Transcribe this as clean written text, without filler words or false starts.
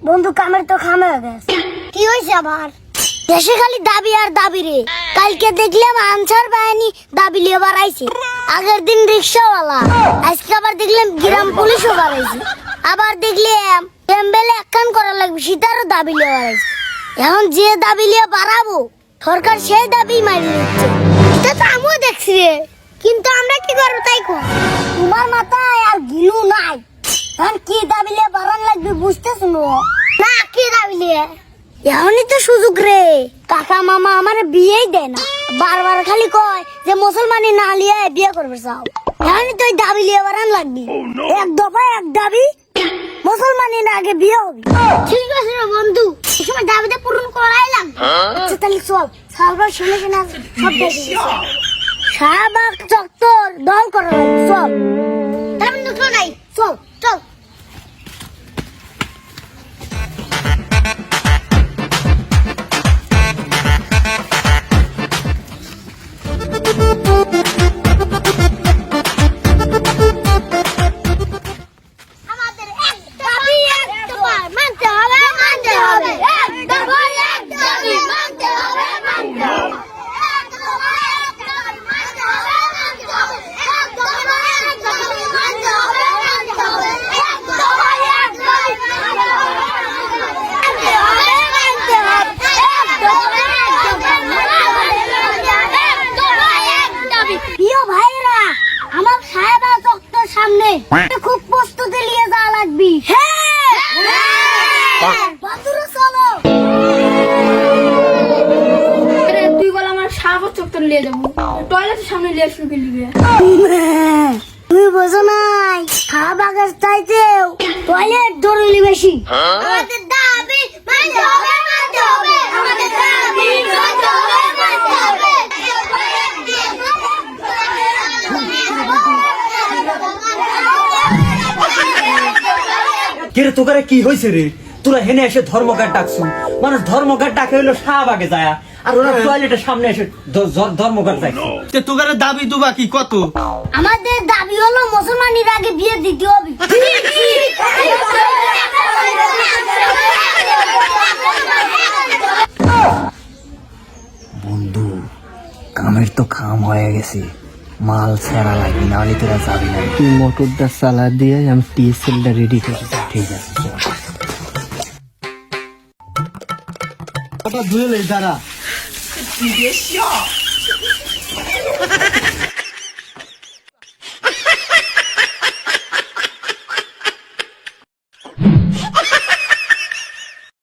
বন্ধু কামের তো খামে গেছে। কি হয়েছে আবার? দেশে খালি দাবি আর দাবি রে। কালকে দেখলাম আনসার বাহিনী দাবি লিয়ে বাড়াইছে, আগের দিন রিক্সাওয়ালা, আজকে আবার দেখলাম গ্রাম পুলিশও বাড়াইছে, আবার দেখলাম এমবেলে একখান করা লাগবে সেটারও দাবি লিয়ে বাড়াইছে। এখন যে দাবি লিয়ে বাড়াবো সরকার সেই দাবি মানি নিচ্ছে। এটা তো আমিও দেখছি রে, কিন্তু আমরা কি করবো তাই কো? তোমার মাথায় আর গিলু নাই। এখন কি দাবি লিয়ে বাড়ান লাগবে বুঝতেছো না? কি দাবি লিয়ে? এখনই তো সুযোগ রে। কাকা মামা আমার বিয়েই দেয় না, বারবার খালি কয় যে মুসলমানি না লিয়ে বিয়ে করবে চাও। এখনই তো দাবি লিয়ে বাড়ান লাগবে। এক দফায় এক দাবি, মুসলমানি না আগে বিয়ে হবে। ঠিক আছে রে বন্ধু, এই সময় দাবিটা পূরণ করাই লাগবে। আচ্ছা তাহলে চল, সালবার শুনে শুনে সব দেখে শাহবাগ চত্বর দল করা লাগবে। চল তাহলে দুটো নাই, চল চল। সামনে খুব প্রস্তুতি নিয়ে যাওয়া লাগবি। তুই বল আমার সাগর চত্বর নিয়ে যাবো, টয়লেটের সামনে নিয়ে শুরু করবি। তুই বোঝো নাই, শাহবাগের চাইতেও টয়লেট জরুরি বেশি। আমাদের দাবি মানতে হবে, মানতে হবে, আমাদের দাবি মানতে হবে, মানতে হবে। কে রে তোকারে কি হয়েছে রে? তোরা হেনে এসে ধর্মঘাট ডাকছু, মানুষ ধর্মঘাট ডাকে হইলো শাহবাগে যায়, আর ওরা টয়লেটের সামনে এসে ধর্মঘাট যায়। তোকারে দাবি দুবা কি কত? আমাদের দাবি হলো মুসলমানের আগে বিয়ে দিতে হবে। বন্ধু কামের তো খাম হয়ে গেছে, মাল ছেড়া লাগবে, না হলে তোরা যাবি না। তুই মোটরটা চালা দিয়ে আমি টিএসএলটা রেডি করে দিই। ঠিক আছে ধুয়ে দাঁড়া।